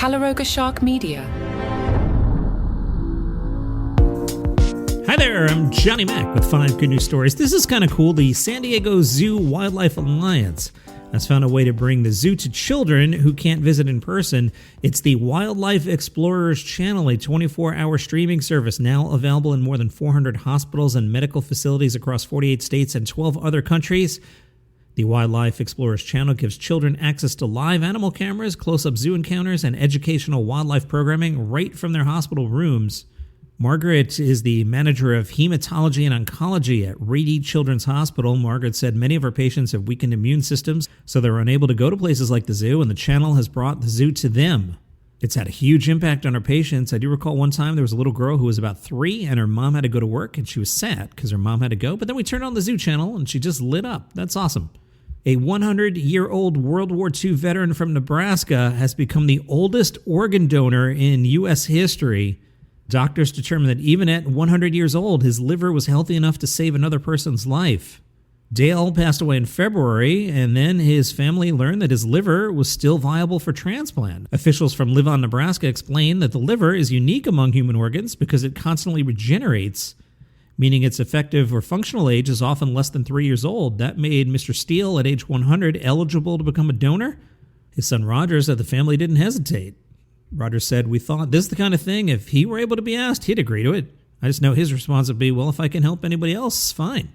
Calaroga Shark Media. Hi there, I'm Johnny Mac with 5 good news stories. This is kind of cool. The San Diego Zoo Wildlife Alliance has found a way to bring the zoo to children who can't visit in person. It's the Wildlife Explorers Channel, a 24-hour streaming service now available in more than 400 hospitals and medical facilities across 48 states and 12 other countries. The Wildlife Explorers Channel gives children access to live animal cameras, close-up zoo encounters, and educational wildlife programming right from their hospital rooms. Margaret is the manager of hematology and oncology at Rady Children's Hospital. Margaret said many of her patients have weakened immune systems, so they're unable to go to places like the zoo, and the channel has brought the zoo to them. It's had a huge impact on our patients. I do recall one time there was a little girl who was about 3, and her mom had to go to work, and she was sad because her mom had to go. But then we turned on the zoo channel, and she just lit up. That's awesome. A 100-year-old World War II veteran from Nebraska has become the oldest organ donor in U.S. history. Doctors determined that even at 100 years old, his liver was healthy enough to save another person's life. Dale passed away in February, and then his family learned that his liver was still viable for transplant. Officials from Live On, Nebraska explained that the liver is unique among human organs because it constantly regenerates, meaning its effective or functional age is often less than 3 years old. That made Mr. Steele, at age 100, eligible to become a donor. His son Roger said the family didn't hesitate. Roger said, "We thought this is the kind of thing, if he were able to be asked, he'd agree to it. I just know his response would be, well, if I can help anybody else, fine."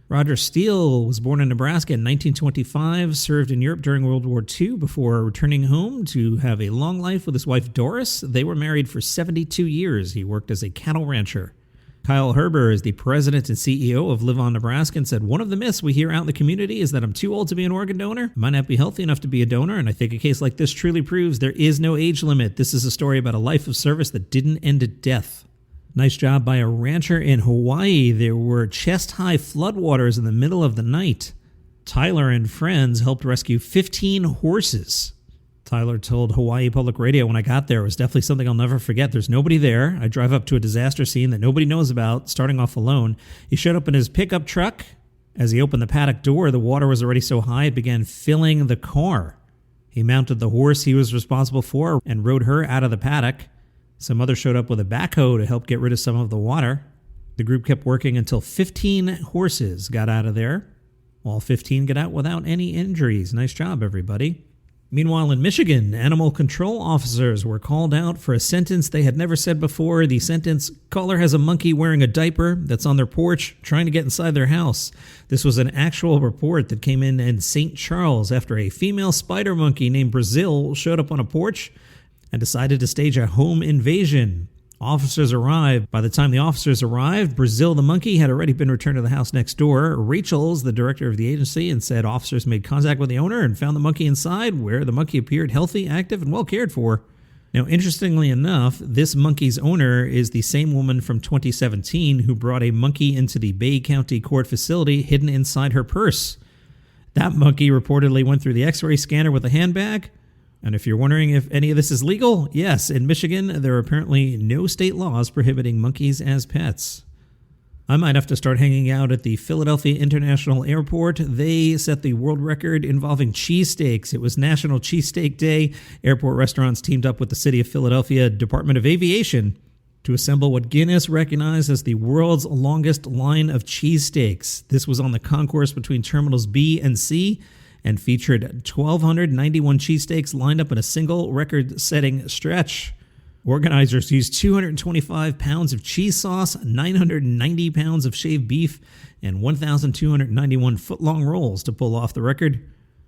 Roger Steele was born in Nebraska in 1925, served in Europe during World War II before returning home to have a long life with his wife Doris. They were married for 72 years. He worked as a cattle rancher. Kyle Herber is the president and CEO of Live On Nebraska and said, "One of the myths we hear out in the community is that I'm too old to be an organ donor. I might not be healthy enough to be a donor, and I think a case like this truly proves there is no age limit. This is a story about a life of service that didn't end at death." Nice job by a rancher in Hawaii. There were chest-high floodwaters in the middle of the night. Tyler and friends helped rescue 15 horses. Tyler told Hawaii Public Radio, "When I got there, it was definitely something I'll never forget. There's nobody there. I drive up to a disaster scene that nobody knows about, starting off alone. He showed up in his pickup truck. As he opened the paddock door, the water was already so high it began filling the car. He mounted the horse he was responsible for and rode her out of the paddock. Some others showed up with a backhoe to help get rid of some of the water. The group kept working until 15 horses got out of there. All 15 got out without any injuries. Nice job, everybody." Meanwhile, in Michigan, animal control officers were called out for a sentence they had never said before. The sentence, "Caller has a monkey wearing a diaper that's on their porch trying to get inside their house." This was an actual report that came in St. Charles after a female spider monkey named Brazil showed up on a porch and decided to stage a home invasion. Officers arrived. By the time the officers arrived, Brazil the monkey had already been returned to the house next door. Rachel's the director of the agency and said officers made contact with the owner and found the monkey inside, where the monkey appeared healthy, active, and well cared for. Now, interestingly enough, this monkey's owner is the same woman from 2017 who brought a monkey into the Bay County Court facility hidden inside her purse. That monkey reportedly went through the X-ray scanner with a handbag. And if you're wondering if any of this is legal, yes, in Michigan, there are apparently no state laws prohibiting monkeys as pets. I might have to start hanging out at the Philadelphia International Airport. They set the world record involving cheesesteaks. It was National Cheesesteak Day. Airport restaurants teamed up with the City of Philadelphia Department of Aviation to assemble what Guinness recognized as the world's longest line of cheesesteaks. This was on the concourse between Terminals B and C, and featured 1,291 cheesesteaks lined up in a single record-setting stretch. Organizers used 225 pounds of cheese sauce, 990 pounds of shaved beef, and 1,291 foot-long rolls to pull off the record.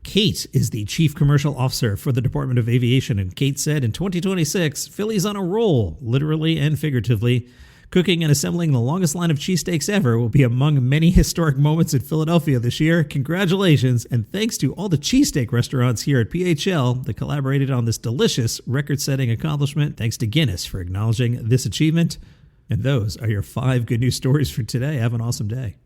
Kate is the chief commercial officer for the Department of Aviation, and Kate said, "In 2026, Philly's on a roll, literally and figuratively. Cooking and assembling the longest line of cheesesteaks ever will be among many historic moments in Philadelphia this year. Congratulations, and thanks to all the cheesesteak restaurants here at PHL that collaborated on this delicious record-setting accomplishment. Thanks to Guinness for acknowledging this achievement." And those are your 5 good news stories for today. Have an awesome day.